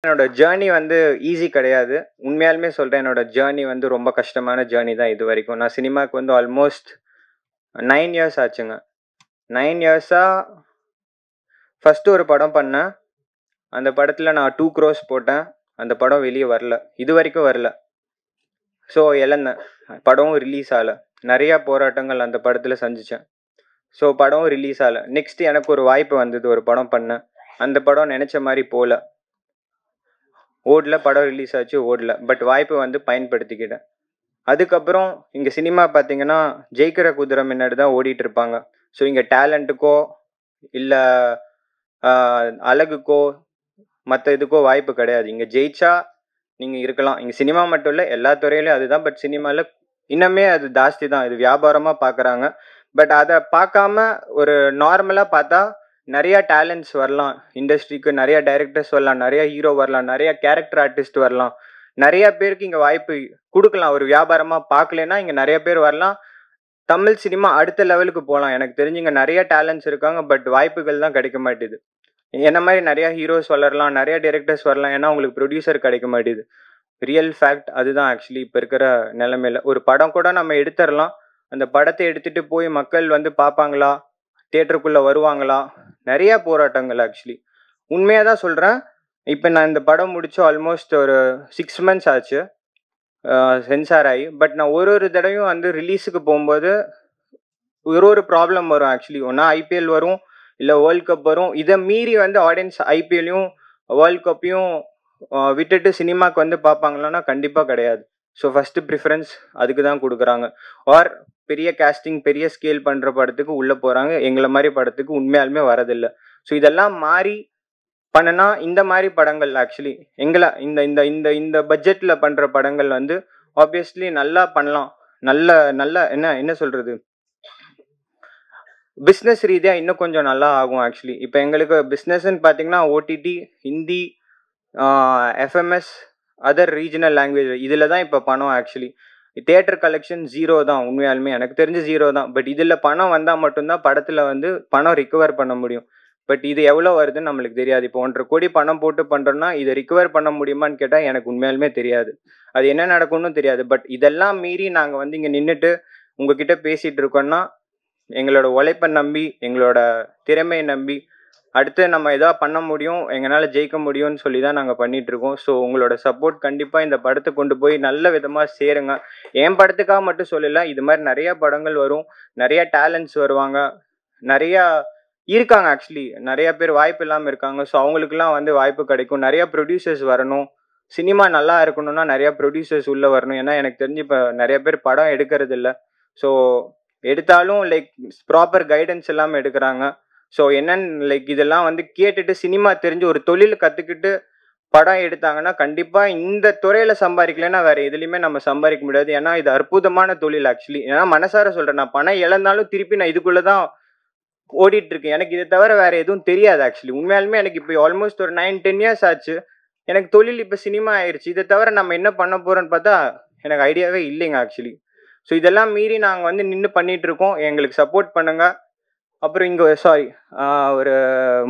என்னோட ஜேர்னி வந்து ஈஸி கிடையாது. உண்மையாலுமே சொல்றேன். என்னோட ஜேர்னி வந்து ரொம்ப கஷ்டமான ஜேர்னி தான் இதுவரைக்கும். நான் சினிமாக்கு வந்து ஆல்மோஸ்ட் 9 இயர்ஸ் ஆச்சுங்க. 9 இயர்ஸா ஃபர்ஸ்ட்டு ஒரு படம் பண்ணேன். அந்த படத்துல நான் 2 க்ரோர்ஸ் போட்டேன். அந்த படம் வெளிய வரல. இதுவரைக்கும் வரல. ஸோ இழந்தேன். படமும் ரிலீஸ் ஆகல. நெறையா போராட்டங்கள் அந்த படத்துல சந்திச்சேன். ஸோ படமும் ரிலீஸ் ஆகல. நெக்ஸ்ட் எனக்கு ஒரு வாய்ப்பு வந்தது. ஒரு படம் பண்ணேன். அந்த படம் நெனச்ச மாரி போல. ஓடல. படம் ரிலீஸ் ஆச்சு, ஓடல. பட் வாய்ப்பு வந்து பயன்படுத்திக்கிட்டேன். அதுக்கப்புறம் இங்க சினிமா பார்த்தீங்கன்னா, ஜெயிக்கிற குதிரை முன்னாடி தான் ஓடிட்டு இருப்பாங்க. ஸோ இங்க டேலண்ட்டுக்கோ, இல்ல அ அழகுக்கோ, மத்த இதுக்கோ வாய்ப்பு கிடையாது. இங்க ஜெயிச்சா நீங்க இருக்கலாம். இங்க சினிமா மட்டும் இல்ல, எல்லா துறையிலயும் அதுதான். பட் சினிமால இன்னுமே அது ஜாஸ்தி தான். இது வியாபாரமா பார்க்குறாங்க. பட் அத பார்க்காம ஒரு நார்மலா பார்த்தா நெறைய டேலண்ட்ஸ் வரலாம். இண்டஸ்ட்ரிக்கு நெறைய டைரக்டர்ஸ் வரலாம், நெறைய ஹீரோ வரலாம், நெறைய கேரக்டர் ஆர்டிஸ்ட் வரலாம். நெறைய பேருக்கு இங்க வாய்ப்பு குடுக்கலாம். ஒரு வியாபாரமா பார்க்கலைன்னா, இங்க நெறைய பேர் வரலாம். தமிழ் சினிமா அடுத்த லெவலுக்கு போலாம். எனக்கு தெரிஞ்சு இங்க நெறைய டேலண்ட்ஸ் இருக்காங்க. பட் வாய்ப்புகள் தான் கிடைக்க மாட்டேது. என்ன மாரி நெறைய ஹீரோஸ் வளரலாம், நெறைய டைரக்டர்ஸ் வரலாம். ஏன்னா, உங்களுக்கு ப்ரொடியூசர் கிடைக்க மாட்டேது. ரியல் ஃபேக்ட் அதுதான் ஆக்சுவலி இப்ப இருக்கிற நிலைமையில. ஒரு படம் கூட நம்ம எடுத்துறலாம். அந்த படத்த எடுத்துட்டு போய் மக்கள் வந்து பார்ப்பாங்களா? தியேட்டருக்குள்ள வருவாங்களா? நெறைய போராட்டங்கள் ஆக்சுவலி. உண்மையா தான் சொல்றேன். இப்ப நான் இந்த படம் முடிச்சு ஆல்மோஸ்ட் ஒரு 6 மந்த்ஸ் ஆச்சு. சென்சார் ஆயி. பட் நான் ஒரு தடவையும் வந்து ரிலீஸுக்கு போம்போது ஒரு ப்ராப்ளம் வரும் ஆக்சுவலி. ஒண்ணா ஐபிஎல் வரும், இல்ல வேர்ல்ட் கப் வரும். இத மீறி வந்து ஆடியன்ஸ் ஐபிஎல்லையும், வேர்ல்ட் கப்பையும் விட்டுட்டு சினிமாக்கு வந்து பார்ப்பாங்களான்னா, கண்டிப்பா கிடையாது. ஸோ ஃபர்ஸ்ட்டு ப்ரிஃபரன்ஸ் அதுக்கு தான் குடுக்குறாங்க. ஆர் பெரிய காஸ்டிங், பெரிய ஸ்கேல் பண்ற படத்துக்கு உள்ள போறாங்க. எங்கள மாரி படத்துக்கு உண்மையாலுமே வரதில்ல. ஸோ இதெல்லாம் மாறி பண்ணுனா, இந்த மாரி படங்கள் ஆக்சுவலி எங்கள இந்த இந்த இந்த இந்த பட்ஜெட்ல பண்ற படங்கள் வந்து ஆப்வியஸ்லி நல்லா பண்ணலாம். நல்ல நல்ல என்ன என்ன சொல்றது? பிசினஸ் ரீதியா இன்னும் கொஞ்சம் நல்லா ஆகும் ஆக்சுவலி. இப்ப எங்களுக்கு பிசினஸ்ன்னு பார்த்தீங்கன்னா, OTT, Hindi, FMS, other regional language இதுல தான் இப்ப பணம் ஆக்சுவலி. தியேட்டர் கலெக்ஷன் 0 தான் உண்மையாலுமே. எனக்கு தெரிஞ்சு 0 தான். பட் இதுல பணம் வந்தா மட்டும் தான் படத்துல வந்து பணம் ரிகவர் பண்ண முடியும். பட் இது எவ்வளோ வருதுன்னு நம்மளுக்கு தெரியாது. இப்போ 1,50,00,000 கோடி பணம் போட்டு பண்றோம்னா, இத ரிகவர் பண்ண முடியுமான்னு கேட்டா எனக்கு உண்மையாலுமே தெரியாது. அது என்ன நடக்கும்னு தெரியாது. பட் இதெல்லாம் மீறி நாங்க வந்து இங்க நின்னுட்டு உங்ககிட்ட பேசிட்டு இருக்கோம்னா, எங்களோட உழைப்ப நம்பி, எங்களோட திறமைய நம்பி, அடுத்து நம்ம எதா பண்ண முடியும், எங்கனால ஜெயிக்க முடியும்னு சொல்லி தான் நாங்க பண்ணிட்டுருக்கோம். ஸோ உங்களோட சப்போர்ட் கண்டிப்பா இந்த படத்த கொண்டு போய் நல்ல விதமா சேருங்க. என் படத்துக்காக மட்டும் சொல்லல. இது மாரி நெறைய படங்கள் வரும். நெறைய டேலண்ட்ஸ் வருவாங்க. நெறையா இருக்காங்க ஆக்சுவலி. நெறைய பேர் வாய்ப்பு இல்லாம இருக்காங்க. ஸோ அவங்களுக்கெல்லாம் வந்து வாய்ப்பு கிடைக்கும். நெறைய ப்ரொடியூசர்ஸ் வரணும். சினிமா நல்லா இருக்கணும்னா நெறைய ப்ரொடியூசர்ஸ் உள்ள வரணும். ஏன்னா எனக்கு தெரிஞ்சு இப்ப நெறைய பேர் படம் எடுக்கறதில்ல. ஸோ எடுத்தாலும் லைக் ப்ராப்பர் கைடன்ஸ் இல்லாம எடுக்குறாங்க. ஸோ என்னன்னு லைக் இதெல்லாம் வந்து கேட்டுட்டு சினிமா தெரிஞ்சு ஒரு தொழில் கத்துக்கிட்டு படம் எடுத்தாங்கன்னா, கண்டிப்பா இந்த துறையில சம்பாரிக்கலன்னா வேற எதுலயுமே நம்ம சம்பாரிக்க முடியாது. ஏன்னா இது அற்புதமான தொழில் ஆக்சுவலி. ஏன்னா மனசார சொல்றேன். நான் பணம் இழந்தாலும் திருப்பி நான் இதுக்குள்ள தான் ஓடிட்டு இருக்கேன். எனக்கு இத தவிர வேற எதுவும் தெரியாது ஆக்சுவலி. உண்மையாலுமே எனக்கு இப்ப ஆல்மோஸ்ட் ஒரு 9, 10 இயர்ஸ் ஆச்சு. எனக்கு தொழில் இப்ப சினிமா ஆயிருச்சு. இத தவிர நம்ம என்ன பண்ண போறோம்ன்னு பார்த்தா, எனக்கு ஐடியாவே இல்லைங்க ஆக்சுவலி. ஸோ இதெல்லாம் மீறி நாங்க வந்து நின்னு பண்ணிட்டு இருக்கோம். எங்களுக்கு சப்போர்ட் பண்ணுங்க. அப்புறம் இங்க சாரி ஒரு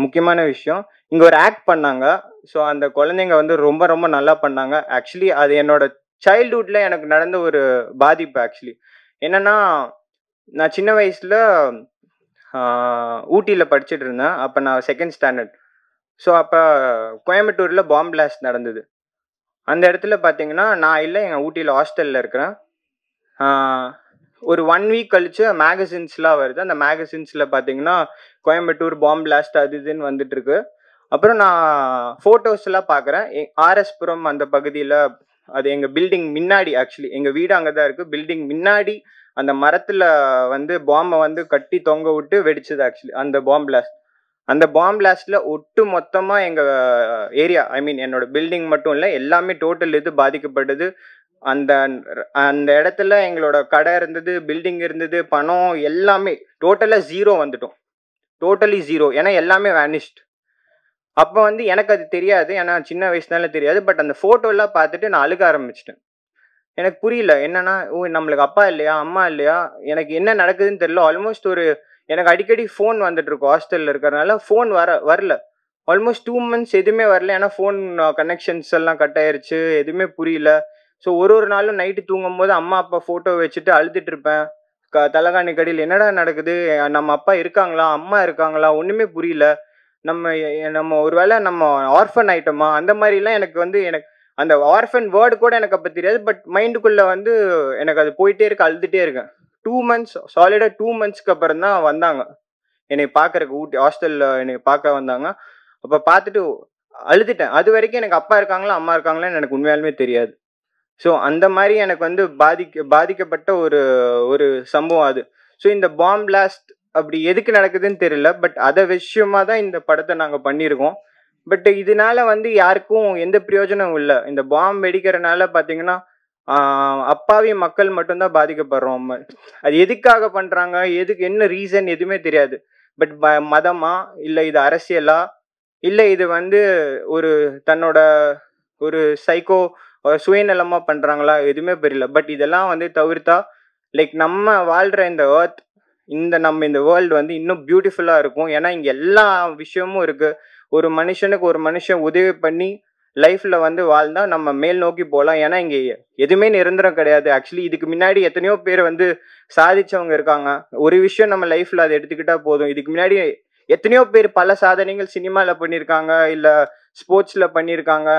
முக்கியமான விஷயம். இங்க ஒரு ஆக்ட் பண்ணாங்க. ஸோ அந்த குழந்தைங்க வந்து ரொம்ப ரொம்ப நல்லா பண்ணாங்க. ஆக்சுவலி அது என்னோட சைல்ட்ஹுட்ல எனக்கு நடந்த ஒரு பாதிப்பு ஆக்சுவலி. என்னன்னா, நான் சின்ன வயசுல ஆ ஊட்டியில படிச்சுட்டு இருந்தேன். அப்ப நான் 2ண்ட் ஸ்டாண்டர்ட். ஸோ அப்ப கோயம்புத்தூர்ல பாம் பிளாஸ்ட் நடந்தது. அந்த இடத்துல பார்த்தீங்கன்னா, நான் இல்ல எங்க ஊட்டியில ஹாஸ்டல்ல இருக்கிறேன். ஆ ஒரு 1 வீக் கழிச்சு மேகசின்ஸ்லாம் வருது. அந்த மேகசின்ஸ்ல பார்த்தீங்கன்னா, கோயம்புத்தூர் பாம் பிளாஸ்ட் அது இதுன்னு வந்துட்டுருக்கு. அப்புறம் நான் ஃபோட்டோஸ்லாம் பார்க்குறேன். ஆர்எஸ் புரம் அந்த பகுதியில அது எங்க பில்டிங் மின்னாடி ஆக்சுவலி. எங்க வீடு அங்க தான் இருக்கு. பில்டிங் மின்னாடி அந்த மரத்துல வந்து பாம்ப வந்து கட்டி தொங்க விட்டு வெடிச்சது ஆக்சுவலி. அந்த பாம் பிளாஸ்ட். அந்த பாம் பிளாஸ்ட்ல ஒட்டு மொத்தமா எங்க ஏரியா ஐ மீன் என்னோட பில்டிங் மட்டும் இல்ல, எல்லாமே டோட்டல் இது பாதிக்கப்பட்டது. அந்த அந்த இடத்துல எங்களோட கடை இருந்தது, பில்டிங் இருந்தது, பணம் எல்லாமே டோட்டலா 0 வந்துட்டோம். டோட்டலி 0. ஏன்னா எல்லாமே வேனிஷ்ட். அப்ப வந்து எனக்கு அது தெரியாது. ஏன்னா சின்ன வயசுனால தெரியாது. பட் அந்த ஃபோட்டோலாம் பார்த்துட்டு நான் அழுக ஆரம்பிச்சுட்டேன். எனக்கு புரியல. என்னன்னா, ஓ! நம்மளுக்கு அப்பா இல்லையா? அம்மா இல்லையா? எனக்கு என்ன நடக்குதுன்னு தெரியல. ஆல்மோஸ்ட் ஒரு எனக்கு அடிக்கடி ஃபோன் வந்துட்டு இருக்கும். ஹாஸ்டல்ல இருக்கிறனால ஃபோன் வரல. ஆல்மோஸ்ட் 2 months எதுவுமே வரல. ஏன்னா ஃபோன் கனெக்ஷன்ஸ் எல்லாம் கட் ஆயிருச்சு. எதுவுமே புரியல. ஸோ ஒரு நாளும் நைட்டு தூங்கும்போது அம்மா, அப்பா ஃபோட்டோ வச்சுட்டு அழுதுட்டு இருப்பேன். தலகாணிக்கு அடியில என்னடா நடக்குது? நம்ம அப்பா இருக்காங்களா? அம்மா இருக்காங்களா? ஒண்ணுமே புரியல. நம்ம ஒரு வேளை நம்ம ஆர்ஃபன் ஆயிட்டோமா? அந்த மாரிலாம் எனக்கு அந்த ஆர்ஃபன் வேர்ட் கூட எனக்கு அப்ப தெரியாது. பட் மைண்டுக்குள்ள எனக்கு அது போயிட்டே இருக்கு. அழுதுட்டே இருக்கேன். 2 months சாலிடா 2 monthsக்கு அப்புறம் தான் வந்தாங்க. என்னைய பார்க்கறக்கு ஊட்டி ஹாஸ்டல்ல என்னைய பார்க்க வந்தாங்க. அப்ப பார்த்துட்டு அழுதுட்டேன். அதுவரைக்கும் எனக்கு அப்பா இருக்காங்களா, அம்மா இருக்காங்களான்னு எனக்கு உண்மையாலுமே தெரியாது. ஸோ அந்த மாரி எனக்கு பாதிக்கப்பட்ட ஒரு ஒரு சம்பவம் அது. ஸோ இந்த பாம் பிளாஸ்ட் அப்படி எதுக்கு நடக்குதுன்னு தெரியல. பட் அத விஷயமா தான் இந்த படத்த நாங்க பண்ணியிருக்கோம். பட் இதனால யாருக்கும் எந்த பிரயோஜனமும் இல்ல. இந்த பாம் வெடிக்கிறனால பார்த்தீங்கன்னா, அப்பாவி மக்கள் மட்டும் தான் பாதிக்கப்படுறோம். அது எதுக்காக பண்றாங்க? எதுக்கு என்ன ரீசன் எதுவுமே தெரியாது. பட் மதமா? இல்ல இது அரசியலா? இல்ல இது ஒரு தன்னோட ஒரு சைக்கோ சுயநலமா பண்றாங்களா? எதுவுமே புரியல. பட் இதெல்லாம் தவிர்த்தா லைக் நம்ம வாழ்ற இந்த எர்த், இந்த வேர்ல்டு இன்னும் பியூட்டிஃபுல்லா இருக்கும். ஏன்னா இங்க எல்லா விஷயமும் இருக்கு. ஒரு மனுஷனுக்கு ஒரு மனுஷன் உதவி பண்ணி லைஃப்ல வாழ்ந்தா நம்ம மேல் நோக்கி போகலாம். ஏன்னா இங்க எதுவுமே நிரந்தரம் கிடையாது. ஆக்சுவலி இதுக்கு முன்னாடி எத்தனையோ பேர் சாதிச்சவங்க இருக்காங்க. ஒரு விஷயம் நம்ம லைஃப்ல அதை எடுத்துக்கிட்டா போதும். இதுக்கு முன்னாடி எத்தனையோ பேர் பல சாதனைகள் சினிமால பண்ணியிருக்காங்க, இல்ல ஸ்போர்ட்ஸ்ல பண்ணியிருக்காங்க,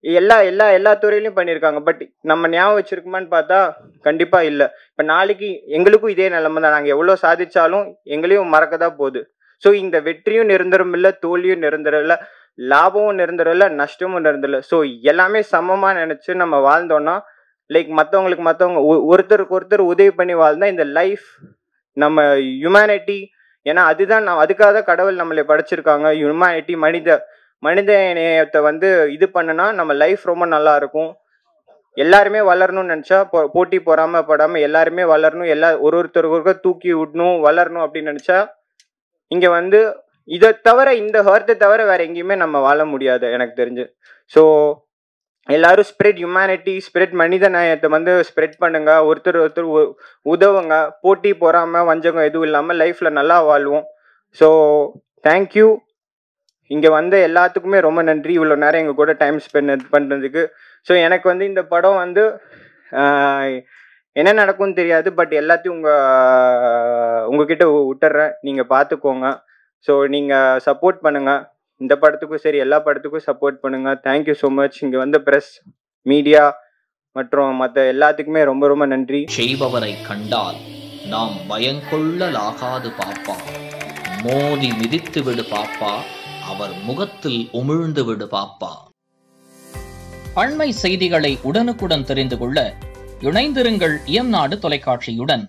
எல்லா எல்லா எல்லா துறையிலும் பண்ணியிருக்காங்க. பட் நம்ம ஞாபகம் வச்சிருக்குமான்னு பார்த்தா கண்டிப்பா இல்ல. இப்ப நாளைக்கு எங்களுக்கும் இதே நிலைமை தான். நாங்க எவ்வளவு சாதிச்சாலும் எங்களையும் மறக்கதான் போகுது. ஸோ இந்த வெற்றியும் நிரந்தரம் இல்ல, தோல்வியும் நிரந்தரம் இல்ல, லாபமும் நிரந்தரம் இல்ல, நஷ்டமும் நிரந்தரம் இல்ல. ஸோ எல்லாமே சமமா நினைச்சு நம்ம வாழ்ந்தோம்னா லைக் மற்றவங்க ஒருத்தருக்கு ஒருத்தர் உதவி பண்ணி வாழ்ந்தா இந்த லைஃப் நம்ம ஹியூமனிட்டி. ஏன்னா அதுக்காக தான் கடவுள் நம்மளை படைச்சிருக்காங்க. ஹியூமனிட்டி மனித நேயத்தை இது பண்ணுனா நம்ம லைஃப் ரொம்ப நல்லா இருக்கும். எல்லாருமே வளரணும்னு நினைச்சா போட்டி பொறாம படாம எல்லாருமே வளரணும். ஒருத்தருக்கு தூக்கி விடணும், வளரணும் அப்படின்னு நினைச்சா இங்க இதை தவிர, இந்த ஹர்த்தை தவிர வேற எங்கேயுமே நம்ம வாழ முடியாது எனக்கு தெரிஞ்சு. ஸோ எல்லாரும் ஸ்ப்ரெட் ஹியூமனிட்டி, ஸ்ப்ரெட் மனித நேயத்தை ஸ்ப்ரெட் பண்ணுங்க. ஒருத்தர் உதவுங்க. போட்டி பொறாம வஞ்சகம் எதுவும் இல்லாம லைஃப்ல நல்லா வாழ்வோம். So thank you. இங்க எல்லாத்துக்குமே ரொம்ப நன்றி. இவ்வளோ நேரம் எங்க கூட டைம் ஸ்பெண்ட் பண்றதுக்கு. ஸோ எனக்கு இந்த படம் என்ன நடக்கும்னு தெரியாது. பட் எல்லாத்தையும் உங்ககிட்ட விட்டுறேன். நீங்க பார்த்துக்கோங்க. ஸோ நீங்க சப்போர்ட் பண்ணுங்க. இந்த படத்துக்கும் சரி, எல்லா படத்துக்கும் சப்போர்ட் பண்ணுங்க. Thank you so much. இங்க பிரஸ், மீடியா மற்றும் மற்ற எல்லாத்துக்குமே ரொம்ப ரொம்ப நன்றி. செய்பவரை கண்டால் நாம் பயங்கொள்ளலாகாது பாப்பா, மோதி மிதித்து விடு பாப்பா, அவர் முகத்தில் உமிழ்ந்து விடு பாப்பா. அண்மை செய்திகளை உடனுக்குடன் தெரிந்து கொள்ள இணைந்திருங்கள் இயம்நாடு தொலைக்காட்சியுடன்.